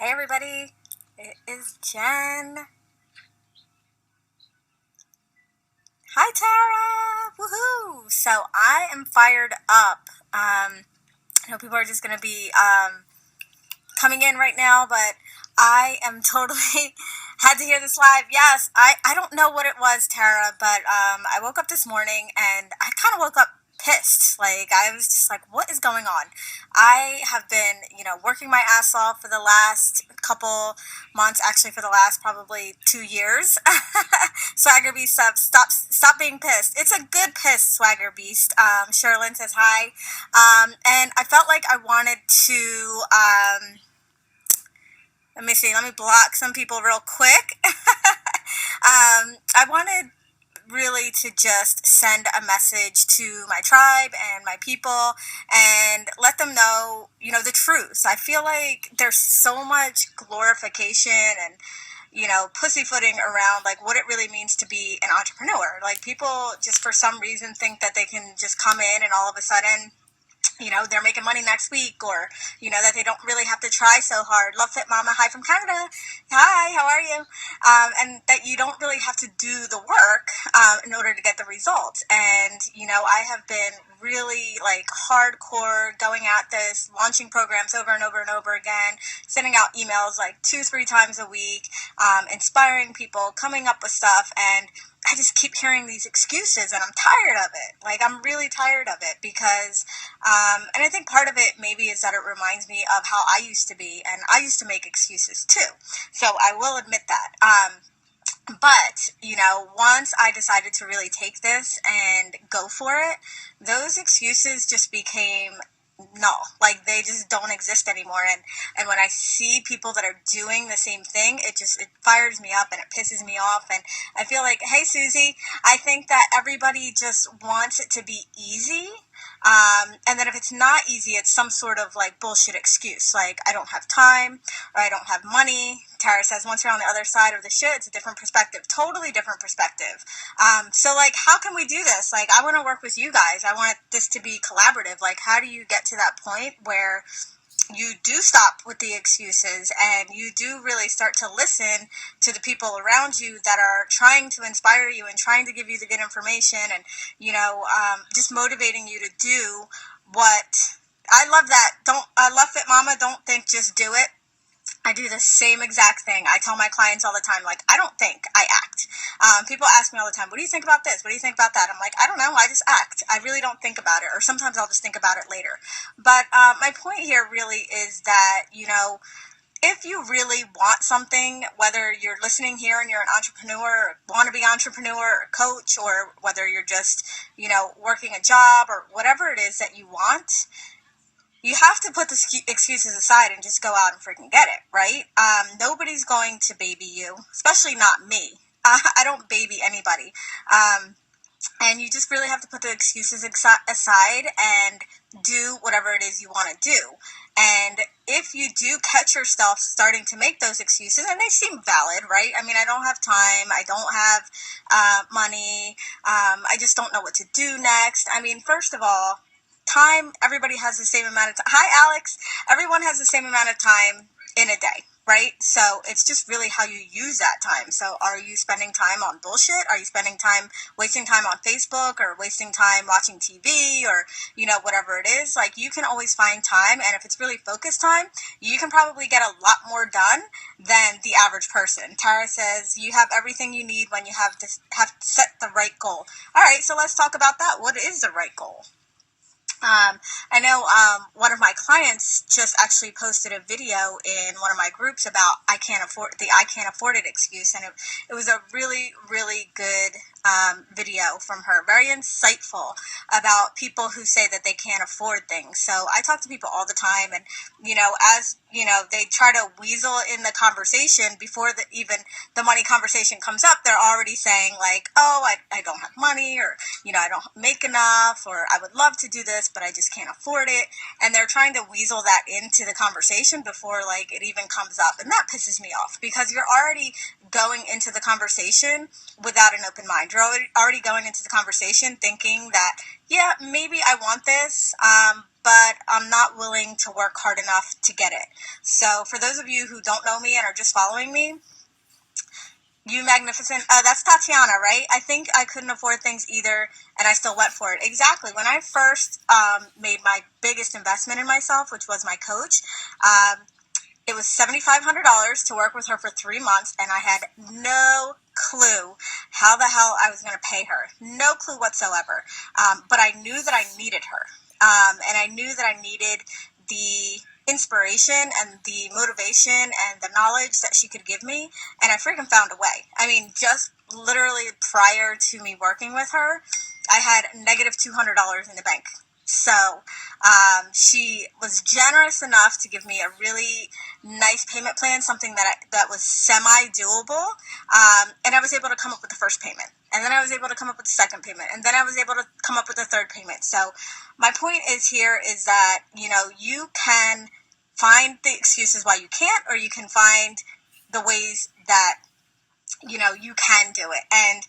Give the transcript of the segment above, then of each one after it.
Hey everybody, it is Jen. Hi Tara, woohoo! So I am fired up. I know people are just gonna be coming in right now, but I am totally had to hear this live. Yes, I don't know what it was, Tara, but I woke up this morning and I kind of woke up pissed. Like, I was just like, what is going on? I have been, working my ass off for the last couple months, actually for the last probably 2 years. Swagger Beast stuff. Stop being pissed. It's a good piss, Swagger Beast. Sherilyn says hi. And I felt like I wanted to let me see. Let me block some people real quick. I wanted really to just send a message to my tribe and my people and let them know, the truth. I feel like there's so much glorification and, pussyfooting around like what it really means to be an entrepreneur. Like, people just for some reason think that they can just come in and all of a sudden they're making money next week, or, that they don't really have to try so hard. Love Fit Mama, hi from Canada. Hi, how are you? And that you don't really have to do the work in order to get the results. And, I have been really like hardcore going at this, launching programs over and over and over again, sending out emails like 2-3 times a week, inspiring people, coming up with stuff. And I just keep hearing these excuses and I'm tired of it. Like, I'm really tired of it because, and I think part of it maybe is that it reminds me of how I used to be, and I used to make excuses too. So I will admit that. But, once I decided to really take this and go for it, those excuses just became no, like they just don't exist anymore. And when I see people that are doing the same thing, it fires me up and it pisses me off. And I feel like, hey Susie, I think that everybody just wants it to be easy. And then if it's not easy, it's some sort of like bullshit excuse. Like, I don't have time, or I don't have money. Tara says, once you're on the other side of the shit, it's a different perspective, totally different perspective. So like, how can we do this? Like, I want to work with you guys. I want this to be collaborative. Like, how do you get to that point where you do stop with the excuses and you do really start to listen to the people around you that are trying to inspire you and trying to give you the good information and, just motivating you to do what I love that. I love Fit Mama. Don't think, just do it. I do the same exact thing. I tell my clients all the time, like, I don't think, I act. People ask me all the time, what do you think about this? What do you think about that? I'm like, I don't know. I just act. I really don't think about it. Or sometimes I'll just think about it later. But my point here really is that, if you really want something, whether you're listening here and you're an entrepreneur, want to be entrepreneur, or coach, or whether you're just, working a job or whatever it is that you want, you have to put the excuses aside and just go out and freaking get it, right? Nobody's going to baby you, especially not me. I don't baby anybody. And you just really have to put the excuses aside and do whatever it is you want to do. And if you do catch yourself starting to make those excuses, and they seem valid, right? I mean, I don't have time. I don't have money. I just don't know what to do next. I mean, first of all, time, everybody has the same amount of time. Hi, Alex. Everyone has the same amount of time in a day, right? So it's just really how you use that time. So are you spending time on bullshit? Are you spending time, wasting time on Facebook, or wasting time watching TV, or, whatever it is? Like, you can always find time. And if it's really focused time, you can probably get a lot more done than the average person. Tara says, you have everything you need when you have set the right goal. All right. So let's talk about that. What is the right goal? I know one of my clients just actually posted a video in one of my groups about I can't afford it excuse, and it was a really, really good video from her, very insightful about people who say that they can't afford things. So I talk to people all the time, and as they try to weasel in the conversation before even the money conversation comes up, they're already saying like, oh, I don't have money, or I don't make enough, or I would love to do this, but I just can't afford it. And they're trying to weasel that into the conversation before like it even comes up. And that pisses me off, because you're already going into the conversation without an open mind. You're already going into the conversation thinking that, yeah, maybe I want this, but I'm not willing to work hard enough to get it. So for those of you who don't know me and are just following me, you magnificent. That's Tatiana, right? I think I couldn't afford things either, and I still went for it. Exactly. When I first made my biggest investment in myself, which was my coach, it was $7,500 to work with her for 3 months, and I had no clue how the hell I was going to pay her. No clue whatsoever. But I knew that I needed her. And I knew that I needed the inspiration and the motivation and the knowledge that she could give me. And I freaking found a way. I mean, just literally prior to me working with her, I had negative $200 in the bank. So she was generous enough to give me a really nice payment plan, something that was semi-doable, and I was able to come up with the first payment. And then I was able to come up with the second payment. And then I was able to come up with the third payment. So my point is that, you can find the excuses why you can't, or you can find the ways that you can do it. And,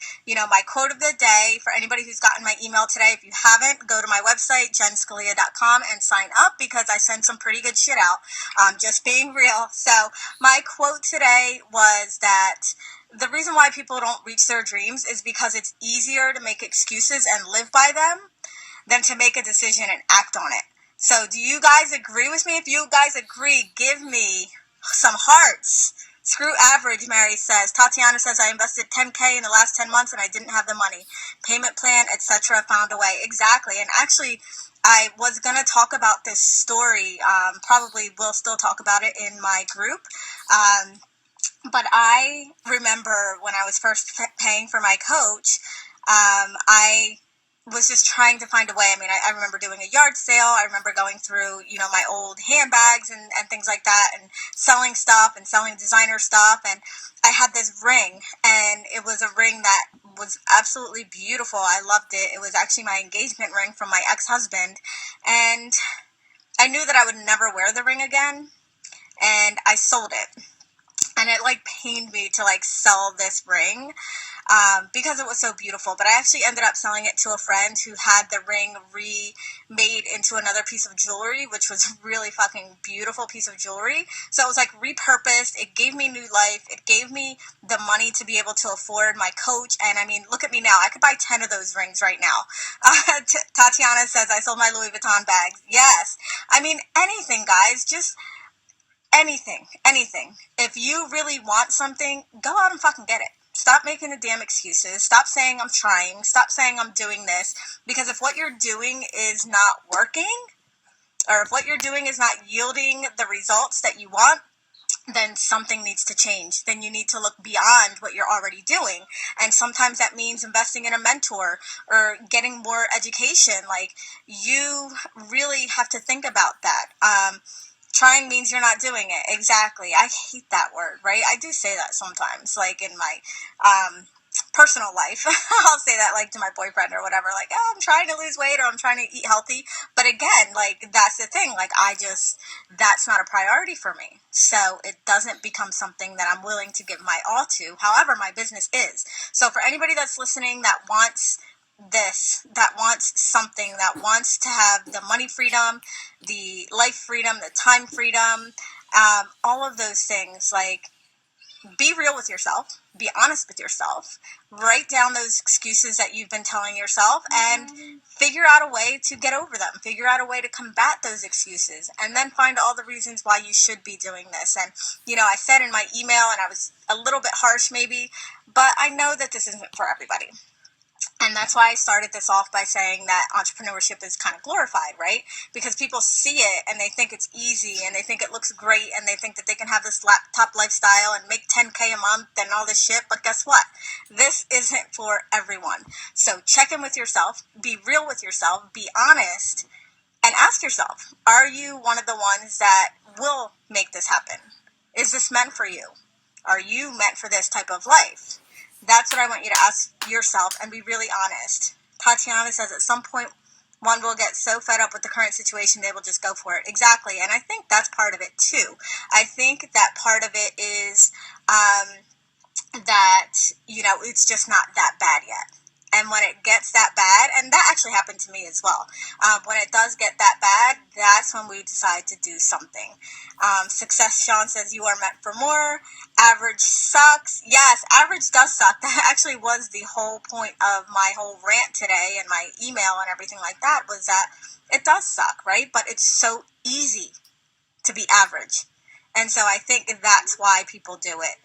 my quote of the day for anybody who's gotten my email today, if you haven't, go to my website, jenscalia.com, and sign up, because I send some pretty good shit out. Just being real. So my quote today was that the reason why people don't reach their dreams is because it's easier to make excuses and live by them than to make a decision and act on it. So do you guys agree with me? If you guys agree, give me some hearts. Screw average, Mary says. Tatiana says, I invested $10K in the last 10 months and I didn't have the money. Payment plan, etc. Found a way. Exactly. And actually, I was going to talk about this story. Probably will still talk about it in my group. But I remember when I was first paying for my coach, I was just trying to find a way. I mean, I remember doing a yard sale. I remember going through, my old handbags and things like that, and selling stuff and selling designer stuff. And I had this ring, and it was a ring that was absolutely beautiful. I loved it. It was actually my engagement ring from my ex-husband. And I knew that I would never wear the ring again. And I sold it. And it pained me to sell this ring because it was so beautiful. But I actually ended up selling it to a friend who had the ring remade into another piece of jewelry, which was a really fucking beautiful piece of jewelry. So it was repurposed. It gave me new life. It gave me the money to be able to afford my coach. And I mean, look at me now. I could buy 10 of those rings right now. Tatiana says, I sold my Louis Vuitton bags. Yes. I mean, anything, guys. Just anything. If you really want something, go out and fucking get it. Stop making the damn excuses. Stop saying I'm trying. Stop saying I'm doing this. Because if what you're doing is not working, or if what you're doing is not yielding the results that you want, then something needs to change. Then you need to look beyond what you're already doing. And sometimes that means investing in a mentor or getting more education. You really have to think about that. Trying means you're not doing it. Exactly. I hate that word, right? I do say that sometimes, in my personal life. I'll say that to my boyfriend or whatever, oh, I'm trying to lose weight or I'm trying to eat healthy. But again, that's the thing. That's not a priority for me. So it doesn't become something that I'm willing to give my all to. However, my business is. So for anybody that's listening that wants that wants something, that wants to have the money freedom, the life freedom, the time freedom, all of those things, be real with yourself, be honest with yourself, write down those excuses that you've been telling yourself, and figure out a way to get over them, figure out a way to combat those excuses, and then find all the reasons why you should be doing this. And, I said in my email, and I was a little bit harsh maybe, but I know that this isn't for everybody. And that's why I started this off by saying that entrepreneurship is kind of glorified, right? Because people see it and they think it's easy and they think it looks great and they think that they can have this top lifestyle and make 10K a month and all this shit. But guess what? This isn't for everyone. So check in with yourself, be real with yourself, be honest, and ask yourself, are you one of the ones that will make this happen? Is this meant for you? Are you meant for this type of life? That's what I want you to ask yourself and be really honest. Tatiana says at some point one will get so fed up with the current situation they will just go for it. Exactly. And I think that's part of it too. I think that part of it is that, it's just not that bad yet. And when it gets that bad, and that actually happened to me as well, when it does get that bad, that's when we decide to do something. Success Sean says, you are meant for more. Average sucks. Yes, average does suck. That actually was the whole point of my whole rant today and my email and everything like that, was that it does suck, right? But it's so easy to be average. And so I think that's why people do it.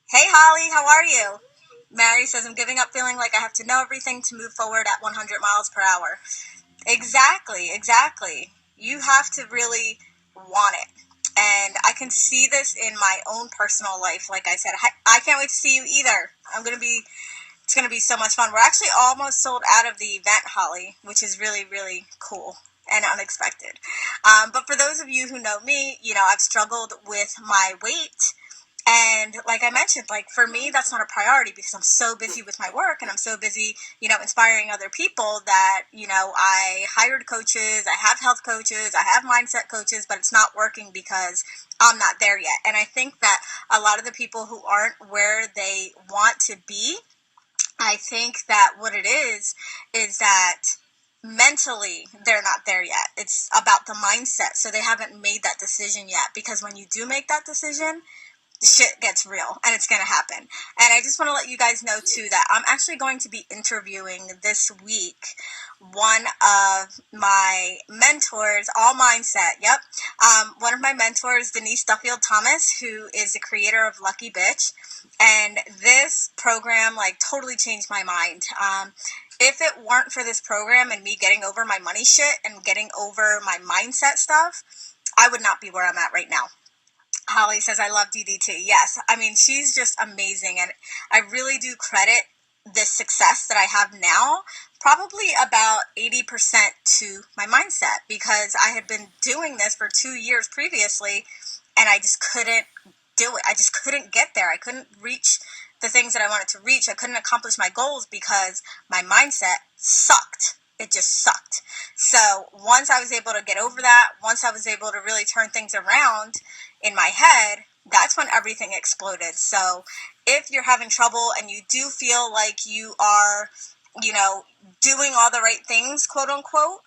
Hey, Holly, how are you? Mary says, I'm giving up feeling like I have to know everything to move forward at 100 miles per hour. Exactly, exactly. You have to really want it. And I can see this in my own personal life. Like I said, I can't wait to see you either. It's going to be so much fun. We're actually almost sold out of the event, Holly, which is really, really cool and unexpected. But for those of you who know me, I've struggled with my weight. And like I mentioned, like for me, that's not a priority because I'm so busy with my work and I'm so busy, inspiring other people that, I hired coaches, I have health coaches, I have mindset coaches, but it's not working because I'm not there yet. And I think that a lot of the people who aren't where they want to be, I think that what it is that mentally they're not there yet. It's about the mindset. So they haven't made that decision yet, because when you do make that decision, shit gets real and it's going to happen. And I just want to let you guys know too that I'm actually going to be interviewing this week one of my mentors, all mindset. Yep. One of my mentors, Denise Duffield Thomas, who is the creator of Lucky Bitch. And this program totally changed my mind. If it weren't for this program and me getting over my money shit and getting over my mindset stuff, I would not be where I'm at right now. Holly says, I love DDT. Yes, I mean, she's just amazing. And I really do credit this success that I have now, probably about 80% to my mindset, because I had been doing this for 2 years previously and I just couldn't do it. I just couldn't get there. I couldn't reach the things that I wanted to reach. I couldn't accomplish my goals because my mindset sucked. It just sucked. So once I was able to get over that, once I was able to really turn things around in my head, that's when everything exploded. So if you're having trouble and you do feel like you are, doing all the right things, quote unquote,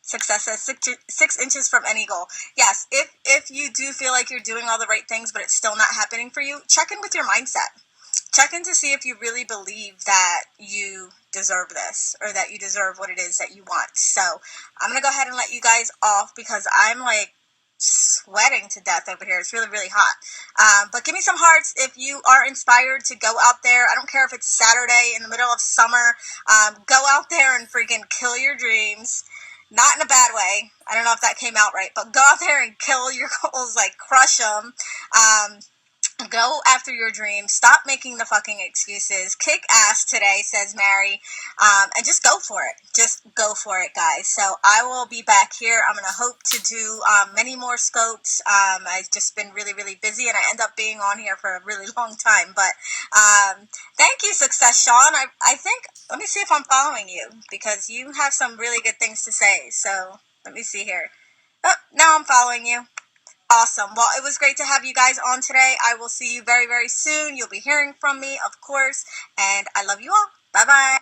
success says 6 inches from any goal. Yes, if you do feel like you're doing all the right things, but it's still not happening for you, check in with your mindset. Check in to see if you really believe that you deserve this or that you deserve what it is that you want. So I'm going to go ahead and let you guys off because I'm sweating to death over here. It's really, really hot. But give me some hearts if you are inspired to go out there. I don't care if it's Saturday in the middle of summer. Go out there and freaking kill your dreams. Not in a bad way. I don't know if that came out right, but go out there and kill your goals, crush them. Go after your dreams. Stop making the fucking excuses. Kick ass today, says Mary. And just go for it. Just go for it, guys. So I will be back here. I'm going to hope to do many more scopes. I've just been really, really busy, and I end up being on here for a really long time. But thank you, Success Sean. I think, let me see if I'm following you, because you have some really good things to say. So let me see here. Oh, now I'm following you. Awesome. Well, it was great to have you guys on today. I will see you very, very soon. You'll be hearing from me, of course. And I love you all. Bye-bye.